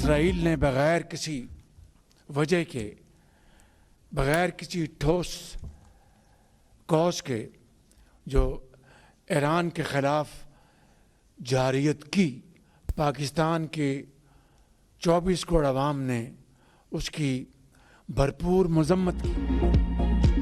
Israel ने बग़ैर किसी वजह के, बग़ैर किसी ठोस कॉज के जो ईरान के ख़िलाफ़ जारियत की, पाकिस्तान के 24 करोड़ अवाम ने उसकी भरपूर मजम्मत की।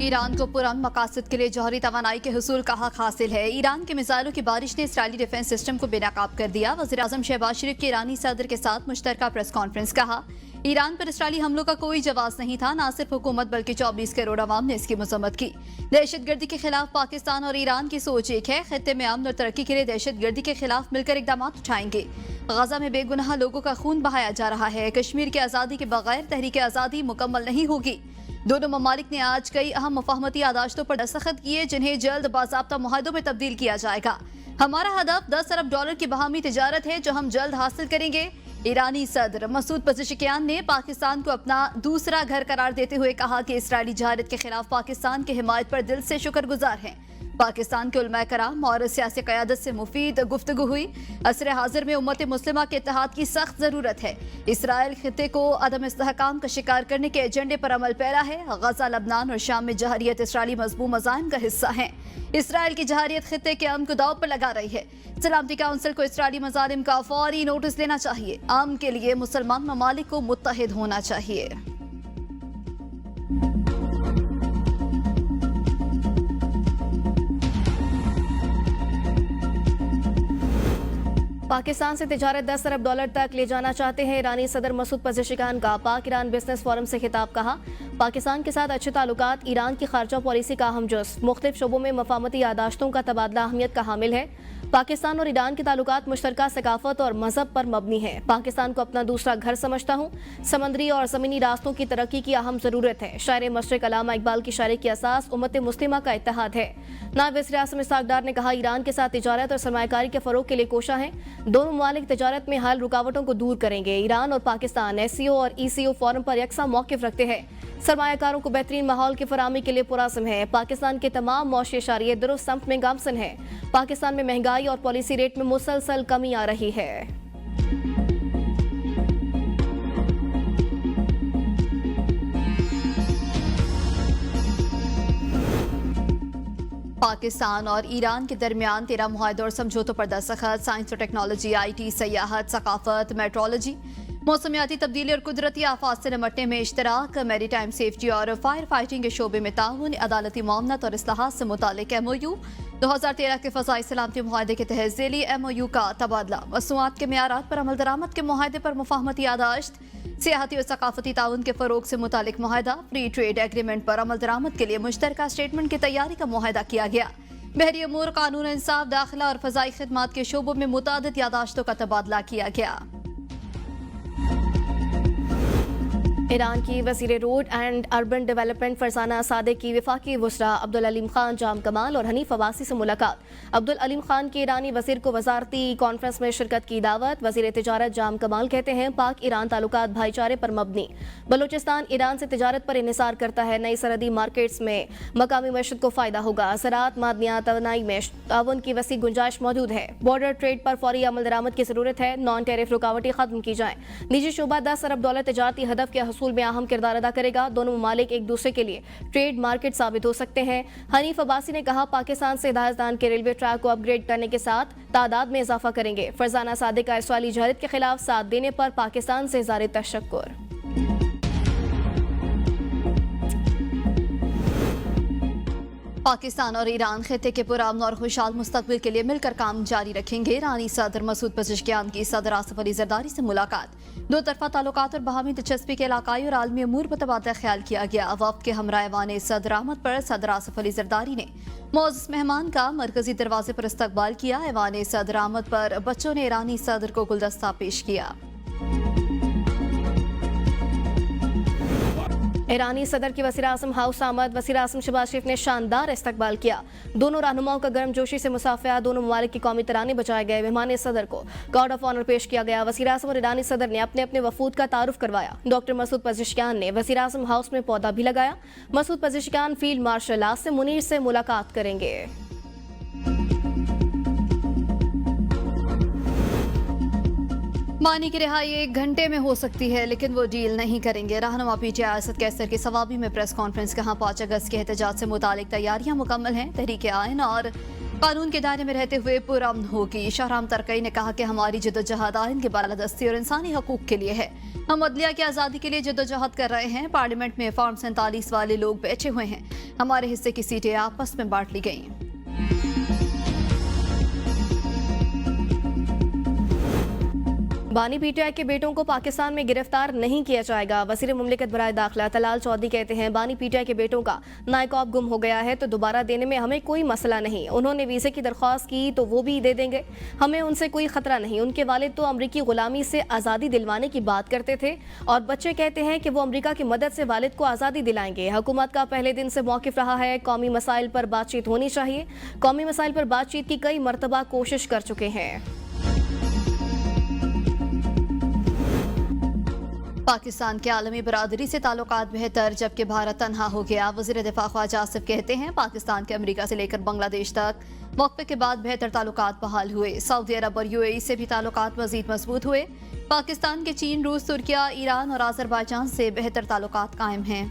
ईरान को पुरअमन मकासद के लिए जौहरी तवानाई के हुसूल का हक हासिल है। ईरान के मिसाइलों की बारिश ने इसराइली डिफेंस सिस्टम को बेनकाब कर दिया। वज़ीर आज़म शहबाज शरीफ के ईरानी सदर के साथ मुश्तरका प्रेस कॉन्फ्रेंस। कहा, ईरान पर इसराइली हमलों का कोई जवाब नहीं था। न सिर्फ हुकूमत बल्कि 24 करोड़ अवाम ने इसकी मजम्मत की। दहशतगर्दी के खिलाफ पाकिस्तान और ईरान की सोच एक है। खित्ते में अमन और तरक्की के लिए दहशतगर्दी के खिलाफ मिलकर इकदाम उठाएंगे। गजा में बेगुनाह लोगों का खून बहाया जा रहा है। कश्मीर की आज़ादी के बगैर तहरीक आज़ादी मुकम्मल नहीं होगी। दोनों ममालिक ने आज कई अहम मुफाहमती आदाश्तों पर दस्तखत किए, जिन्हें जल्द बाज़ाब्ता मुआहदों में तब्दील किया जाएगा। हमारा हदफ 10 अरब डॉलर की बाहमी तिजारत है, जो हम जल्द हासिल करेंगे। ईरानी सदर मसूद पज़ेश्कियान ने पाकिस्तान को अपना दूसरा घर करार देते हुए कहा कि इसराइली जहारियत के खिलाफ पाकिस्तान की हिमायत पर दिल से शुक्रगुजार हैं। पाकिस्तान के उलमा कराम और सियासी क़यादत से मुफीद गुफ्तगू हुई। असर हाजिर में उम्मत मुस्लिमा के इत्तेहाद की सख्त ज़रूरत है। इसराइल खित्ते को अदम इस्तेहकाम का शिकार करने के एजेंडे पर अमल पैरा है। गजा, लबनान और शाम में जहारियत इसराइली मज़मूम मज़ाहिम का हिस्सा है। इसराइल की जहारियत खित्ते के अमन को दाव पर लगा रही है। सलामती काउंसिल को इसराइली मज़ालिम का फौरी नोटिस लेना चाहिए। अमन के लिए मुसलमान ममालिक को मुत्तहिद होना चाहिए। पाकिस्तान से तिजारत 10 अरब डॉलर तक ले जाना चाहते हैं ईरानी सदर मसूद पज़ेश्कियान का पाक ईरान बिजनेस फोरम से खिताब। कहा, पाकिस्तान के साथ अच्छे ताल्लुकात ईरान की खारजा पॉलिसी का अहम जुज़्व। मुख्तलिफ शोबों में मफाहमती यादाश्तों का तबादला अहमियत का हामिल है। पाकिस्तान और ईरान के ताल्लुकात मुश्तरका सकाफत और मजहब पर मबनी है। पाकिस्तान को अपना दूसरा घर समझता हूँ। समंदरी और ज़मीनी रास्तों की तरक्की की अहम ज़रूरत है। शायर मशरिक़ अल्लामा इकबाल की शायरी की असास उम्मत मुस्लिमा का इत्तेहाद है। नायब वज़ीर आज़म इसहाक़ डार ने कहा, ईरान के साथ तिजारत और सरमायाकारी के फ़रोग़ के लिए कोशा है। दोनों ममालिक तिजारत में हाल रुकावटों को दूर करेंगे। ईरान और पाकिस्तान SCO और ECO फोरम पर यकसा मौक़िफ़ रखते हैं। सरमायाकारों को बेहतरीन माहौल की फराहमी के लिए पुराज़म है। पाकिस्तान के तमाम मौशी इशारे दुरुस्त सम्त में गामसन है। पाकिस्तान में महंगाई और पॉलिसी रेट में मुसलसल कमी आ रही है। पाकिस्तान और ईरान के दरमियान 13 मुआहदों और समझौतों पर दस्तखत। साइंस और टेक्नोलॉजी, IT, सयाहत, सकाफत, मेट्रोलॉजी, मौसमियाती तब्दीली और कुदरती आफात से निपटने में इश्तराक, मैरी टाइम सेफ्टी और फायर फाइटिंग के शोबे में ताउन, अदालती मामलात और इस्लाहात से मुतालिक MOU। 2013 के फ़ज़ाई सलामती मुआहदे के तहत ज़ेली MOU का तबादला। मसनूआत के मेयारात पर अमल दरामद के मुआहदे पर मुफाहमती यादाश्त। सियाहती और सकाफती ताउन के फ़रोग़ से मुतालिक मुआहदा। फ्री ट्रेड एग्रीमेंट पर अमल दरामद के लिए मुश्तरका स्टेटमेंट की तैयारी का मुआहदा किया गया। बहरी अमूर, कानून इंसाफ, दाखिला और फ़ज़ाई खिदमात के शोबों में मुतादिद यादाश्तों का तबादला किया गया। ईरान की वज़ीर road and urban development Farzana Sadiq की वफाकी वज़रा अब्दुल अलीम खान जाम कमाल और हनीफ अब्बासी से मुलाकात। अब्दुल अलीम खान के ईरानी वज़ीर को वज़ारती कॉन्फ्रेंस में शिरकत की दावत। वज़ीर तिजारत जाम कमाल कहते हैं, पाक ईरान ताल्लुकात भाईचारे पर मबनी। बलूचिस्तान ईरान से तिजारत पर इन्हिसार करता है। नई सरहदी मार्केट्स में मकामी मईशत को फ़ायदा होगा। ज़राअत, मादनियात, तवानाई में ताउन की वसी गुंजाइश मौजूद है। बॉर्डर ट्रेड पर फौरी अमल दरामद की ज़रूरत है। नॉन टेरिफ रुकावटें ख़त्म की जाएँ। निजी शोबा 10 अरब डॉलर तिजारती हदफ के हसूल में अहम किरदार अदा करेगा। दोनों ममालिक एक दूसरे के लिए ट्रेड मार्केट साबित हो सकते हैं। हनीफ अब्बासी ने कहा, पाकिस्तान से हिदायतदान के रेलवे ट्रैक को अपग्रेड करने के साथ तादाद में इजाफा करेंगे। फरजाना सादिक का इसराइली जहारियत के खिलाफ साथ देने पर पाकिस्तान से इज़हार तशक्कुर। पाकिस्तान और ईरान खित्ते के पुरअमन और खुशहाल मुस्तकबिल के लिए मिलकर काम जारी रखेंगे। ईरानी सदर मसूद पज़ेश्कियान की सदर आसिफ अली ज़रदारी से मुलाकात। दो तरफा ताल्लुकात और बाहमी दिलचस्पी के इलाकाई और आलमी अमूर पर तबादला ख्याल किया गया। वफ़द के हमरा ऐवान सदर आमद पर सदर आसिफ अली ज़रदारी ने मौजूद मेहमान का मरकजी दरवाजे पर इस्तकबाल किया। ऐवान सदर आमद पर बच्चों ने ईरानी सदर को गुलदस्ता पेश किया। ईरानी सदर की वज़ीर आज़म हाउस आमद। वज़ीर आज़म शहबाज शरीफ ने शानदार इस्तकबाल किया। दोनों रहनुमाओं का गर्मजोशी से मुसाफिया। दोनों ममालिक की कौमी तराने बजाए गए। मेहमान सदर को गार्ड ऑफ ऑनर पेश किया गया। वज़ीर आज़म और ईरानी सदर ने अपने अपने वफूद का तारुफ करवाया। डॉक्टर मसूद पज़ेश्कियान ने वज़ीर आज़म हाउस में पौधा भी लगाया। मसूद पज़ेश्कियान फील्ड मार्शल आसिम मुनीर से मुलाकात करेंगे। बानी की रिहाई 1 घंटे में हो सकती है, लेकिन वो डील नहीं करेंगे। रहनुमा पीटीआई असद कैसर की सवाबी में प्रेस कॉन्फ्रेंस। कहा 5 अगस्त के एहतजाज से मुतालिक तैयारियां मुकम्मल हैं। तहरीक आइन और कानून के दायरे में रहते हुए पुरअमन होगी। शाहराम तरकई ने कहा कि हमारी जद्दोजहद आइन की बालादस्ती और इंसानी हकूक के लिए है। हम अदलिया की आज़ादी के लिए जद्दोजहद कर रहे हैं। पार्लियामेंट में फॉर्म 47 वाले लोग बैठे हुए हैं। हमारे हिस्से की सीटें आपस में बांट ली गई। बानी पीटीआई के बेटों को पाकिस्तान में गिरफ्तार नहीं किया जाएगा। वज़ीर मुमलिकत बराए दाखिला तलाल चौधरी कहते हैं बानी पीटीआई के बेटों का नायकॉब गुम हो गया है तो दोबारा देने में हमें कोई मसला नहीं। उन्होंने वीज़े की दरख्वास्त की तो वो भी दे देंगे, हमें उनसे कोई खतरा नहीं। उनके वालिद तो अमरीकी गुलामी से आज़ादी दिलवाने की बात करते थे और बच्चे कहते हैं कि वो अमरीका की मदद से वालिद को आज़ादी दिलाएंगे। हुकूमत का पहले दिन से मौक़िफ़ रहा है कौमी मसाइल पर बातचीत होनी चाहिए। कौमी मसाइल पर बातचीत की कई मरतबा कोशिश कर चुके हैं। पाकिस्तान के आलमी बरादरी से ताल्लुकात बेहतर, जबकि भारत तन्हा हो गया। वज़ीर दिफा ख्वाजा आसिफ कहते हैं पाकिस्तान के अमरीका से लेकर बांग्लादेश तक वक्फे के बाद बेहतर ताल्लुकात बहाल हुए। सऊदी अरब और यूएई से भी ताल्लुकात मजीद मजबूत हुए। पाकिस्तान के चीन, रूस, तुर्किया, ईरान और आज़रबाईजान से बेहतर ताल्लुकात कायम हैं।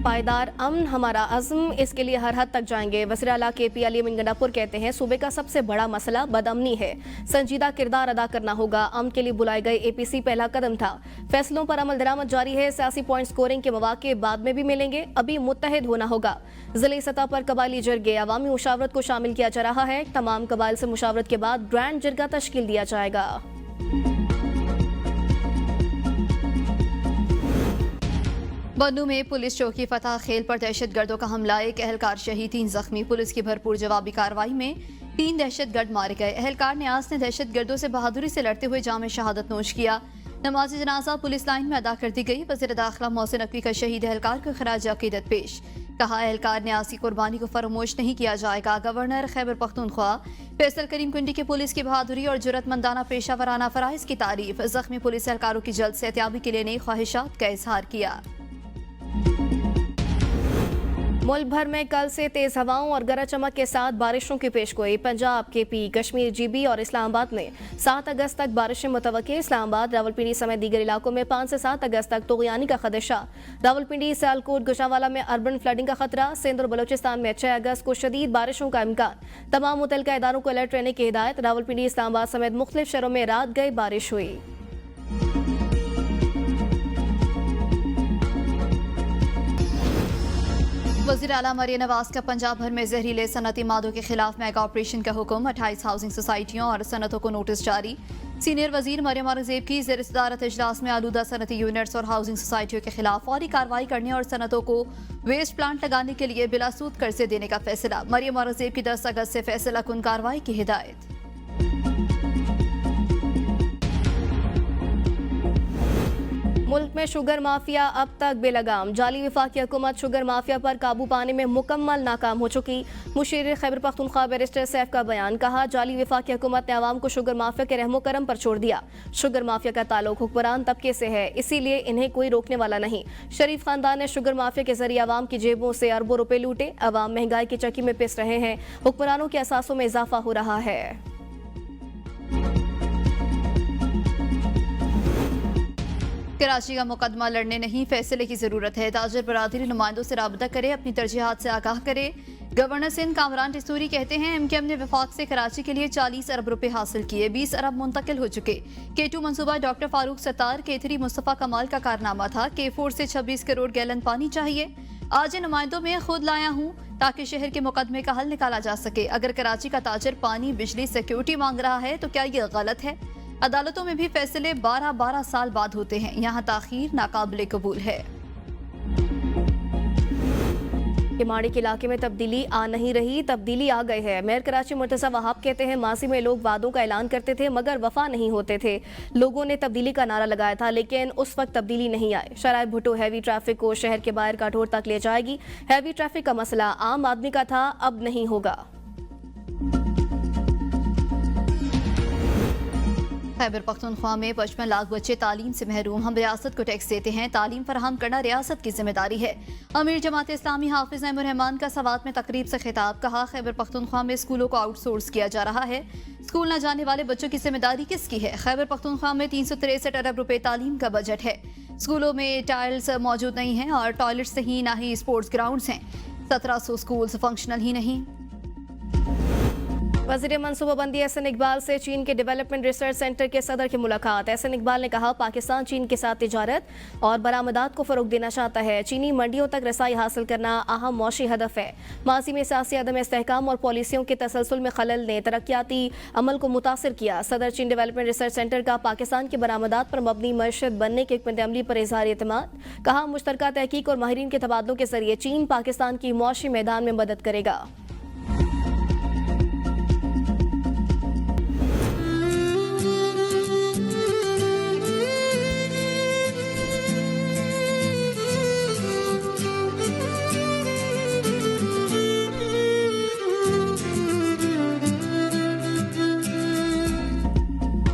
पायदार अमन हमारा अज़्म, इसके लिए हर हद तक जाएंगे। वज़ीर आला KP अली मिंगनापुर कहते हैं सूबे का सबसे बड़ा मसला बदअमनी है, संजीदा किरदार अदा करना होगा। अमन के लिए बुलाए गए APC पहला कदम था। फैसलों पर अमल दरामद जारी है। सियासी पॉइंट स्कोरिंग के मौके बाद में भी मिलेंगे, अभी मुत्तहिद होना होगा। ज़िले सतह पर कबायली जरगे अवामी मुशावरत को शामिल किया जा रहा है। तमाम कबाइल से मुशावरत के बाद ग्रैंड जरगा तश्कील दिया जाएगा। बन्नू में पुलिस चौकी फतह खेल पर दहशतगर्दों का हमला, 1 एहलकार शहीद, 3 जख्मी। पुलिस की भरपूर जवाबी कार्रवाई में 3 दहशतगर्द मारे गए। एहलकार न्यास ने दहशतगर्दों से बहादुरी से लड़ते हुए जाम शहादत नोश किया। नमाज जनाजा पुलिस लाइन में अदा कर दी गई। वज़ीर दाखिला मोहसिन नकवी का शहीद एहलकार को खराज अकीदत पेश। कहा एहलकार न्यास की कुर्बानी को फरामोश नहीं किया जाएगा। गवर्नर खैबर पख्तूनख्वा फैसल करीम कुंडी की पुलिस की बहादुरी और जुर्रतमंदाना पेशा वराना फराइज की तारीफ। जख्मी पुलिस एहलकारों की जल्द सेहतियाबी के लिए नई ख्वाहिशात का इजहार किया। मुल्क भर में कल से तेज हवाओं और गरज चमक के साथ बारिशों की पेशगोई। पंजाब, KP, कश्मीर, GB और इस्लामाबाद में 7 अगस्त तक बारिशें मुतवक्के। इस्लामाबाद, रावलपिंडी समेत दीगर इलाकों में 5 से 7 अगस्त तक तुग़यानी का खदशा। रावलपिंडी, सियालकोट, गुजरांवाला में अर्बन फ्लडिंग का खतरा। सिंध और बलोचिस्तान में 6 अगस्त को शदीद बारिशों का इम्कान। तमाम मुतल्लिका इदारों को अलर्ट रहने की हिदायत। रावलपिंडी, इस्लामाबाद समेत मुख्तलिफ शहरों में रात गए बारिश हुई। वज़ीर आला मरियम नवाज का पंजाब भर में जहरीले सनती मादों के खिलाफ मेगा ऑपरेशन का हुक्म। 28 हाउसिंग सोसाइटियों और सनतों को नोटिस जारी। सीनियर वजीर मरियम औरंगजेब की ज़ेर सदारत इजलास में आलूदा सनती यूनिट्स और हाउसिंग सोसाइटियों के खिलाफ फौरी कार्रवाई करने और सनतों को वेस्ट प्लांट लगाने के लिए बिलासूद कर्जे देने का फैसला। मरियम औरंगजेब की 10 अगस्त से फैसला कुन कार्रवाई की हिदायत। मुल्क में शुगर माफिया अब तक बेलगाम। जाली वफाकी हुकूमत शुगर माफिया पर काबू पाने में मुकम्मल नाकाम हो चुकी। मुशीर खैबर पख्तूनख्वा बैरिस्टर सैफ का बयान। कहा जाली वफाकी हुकूमत ने आवाम को शुगर माफिया के रहमो करम पर छोड़ दिया। शुगर माफिया का ताल्लुक हुक्मरान तबके से है, इसीलिए इन्हें कोई रोकने वाला नहीं। शरीफ खानदान ने शुगर माफिया के जरिए आवाम की जेबों से अरबों रुपए लूटे। आवाम महंगाई की चक्की में पिस रहे हैं। हुक्मरानों के असासों में इजाफा हो रहा है। कराची का मुकदमा लड़ने नहीं, फैसले की जरूरत है। ताजर बरादरी नुमाइंदों से राबता करे, अपनी तरजीहात से आगाह करे। गवर्नर सिंध कामरान टिसूरी कहते हैं MKM ने वफाक से कराची के लिए 40 अरब रुपए हासिल किए, 20 अरब मुंतकिल हो चुके। K2 मंसूबा डॉक्टर फारूक सत्तार, K3 मुस्तफ़ा कमाल का कारनामा था। K4 से 26 करोड़ गैलन पानी चाहिए। आज नुमाइंदों में खुद लाया हूँ ताकि शहर के मुकदमे का हल निकाला जा सके। अगर कराची का ताजर पानी, बिजली, सिक्योरिटी मांग रहा है तो क्या ये गलत है? अदालतों में भी फैसले 12-12 साल बाद होते हैं, यहाँ ताखीर नाकाबिले कबूल है। किमाड़ी के इलाके में तब्दीली आ नहीं रही, तब्दीली आ गई है। मेयर कराची मुर्तज़ा वहाब कहते हैं माजी में लोग वादों का ऐलान करते थे मगर वफा नहीं होते थे। लोगों ने तब्दीली का नारा लगाया था लेकिन उस वक्त तब्दीली नहीं आई। शराय भुट्टो हैवी ट्रैफिक को शहर के बाहर काठोर तक ले जाएगी। हैवी ट्रैफिक का मसला आम आदमी का था, अब नहीं होगा। खैबर पख्तूनख्वा में 55 लाख बच्चे तालीम से महरूम। हम रियासत को टैक्स देते हैं, तालीम फराहम करना रियासत की जिम्मेदारी है। अमीर जमात इस्लामी हाफिज नईमुर रहमान का सवात में तकरीब से खिताब। कहा, खैबर पख्तूनख्वा में स्कूलों को आउटसोर्स किया जा रहा है। स्कूल न जाने वाले बच्चों की जिम्मेदारी किसकी है? खैबर पख्तूनख्वा में 363 अरब रुपए तालीम का बजट है। स्कूलों में टाइल्स मौजूद नहीं है और टॉयलेट्स नहीं, ना ही स्पोर्ट्स ग्राउंड्स हैं। 1700 स्कूल्स फंक्शनल ही नहीं। वज़ीर मनसूबाबंदी एहसन इकबाल से चीन के डेवलपमेंट रिसर्च सेंटर के सदर की मुलाकात। एहसन इकबाल ने कहा, पाकिस्तान चीन के साथ तिजारत और बरामदात को फ़रोग देना चाहता है। चीनी मंडियों तक रसाई हासिल करना अहम मौशी हदफ है। माजी में सियासी अदम इस्तेहकाम और पॉलिसियों के तसलसल में खलल ने तरक्याती अमल को मुतासर किया। सदर चीन डेवलपमेंट रिसर्च सेंटर का पाकिस्तान के बरामदात पर मबनी मईशत बनने के अमली पर इजहार एतमाद। कहा, मुश्तरका तहकीक और माहिरीन के तबादलों के जरिए चीन पाकिस्तान की मौशी मैदान में मदद करेगा।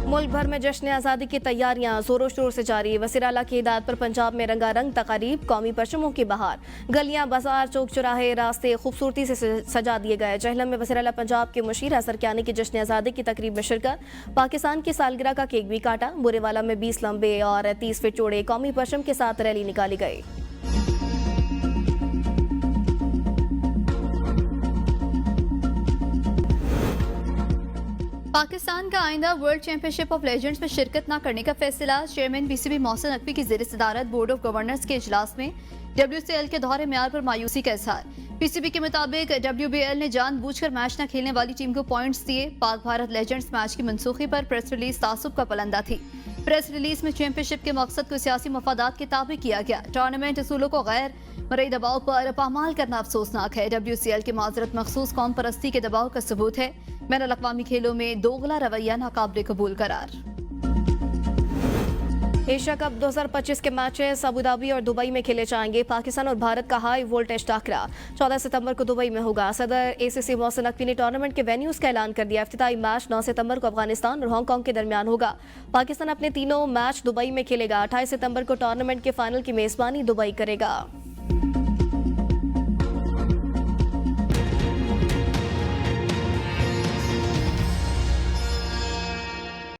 मुल्क भर में जश्न आज़ादी की तैयारियां जोरों शोर से जारी। वज़ीर आला की हिदायत पर पंजाब में रंगारंग तकारीब, कौमी परचमों की बहार। गलियां, बाजार, चौक चौराहे, रास्ते खूबसूरती से सजा दिए गए। जहलम में वज़ीर आला पंजाब के मुशीर अजहर कियानी की जश्न आज़ादी की तकरीब में शिरकत। पाकिस्तान की सालगिरह का केक भी काटा। बुरेवाला में 20 लंबे और 30 फीट चौड़े कौमी परचम के साथ रैली निकाली गई। पाकिस्तान का आइंदा वर्ल्ड चैंपियनशिप ऑफ लेजेंड्स में शिरकत न करने का फैसला। चेयरमैन पीसीबी मोहसिन नकवी की ज़ेर सदारत बोर्ड ऑफ गवर्नर्स के इजलास में WCL के दोहरे म्यार पर मायूसी का इजहार। पीसीबी के मुताबिक WBL ने जानबूझकर मैच न खेलने वाली टीम को पॉइंट्स दिए। पाक भारत लेजेंड्स मैच की मनसूखी पर प्रेस रिलीज तासुब का पलंदा थी। प्रेस रिलीज में चैंपियनशिप के मकसद को सियासी मफादात के ताबे किया गया। टूर्नामेंट असूलों को गैर मरई दबाव पर पामाल करना अफसोसनाक है। WCL की माजरत मखसूस कौम परस्ती के दबाव का सबूत है। बैनुल अक़वामी खेलों में दोगला रवैया नाकाबिले कबूल करार। एशिया कप 2025 के मैचेस अबूधाबी और दुबई में खेले जाएंगे। पाकिस्तान और भारत का हाई वोल्टेज टाकरा 14 सितंबर को दुबई में होगा। सदर ACC मोहसिन नकवी ने टूर्नामेंट के वेन्यूज का ऐलान कर दिया। इफ्तिताई मैच 9 सितंबर को अफगानिस्तान और हांगकांग के दरमियान होगा। पाकिस्तान अपने तीनों मैच दुबई में खेलेगा। 28 सितंबर को टूर्नामेंट के फाइनल की मेजबानी दुबई करेगा।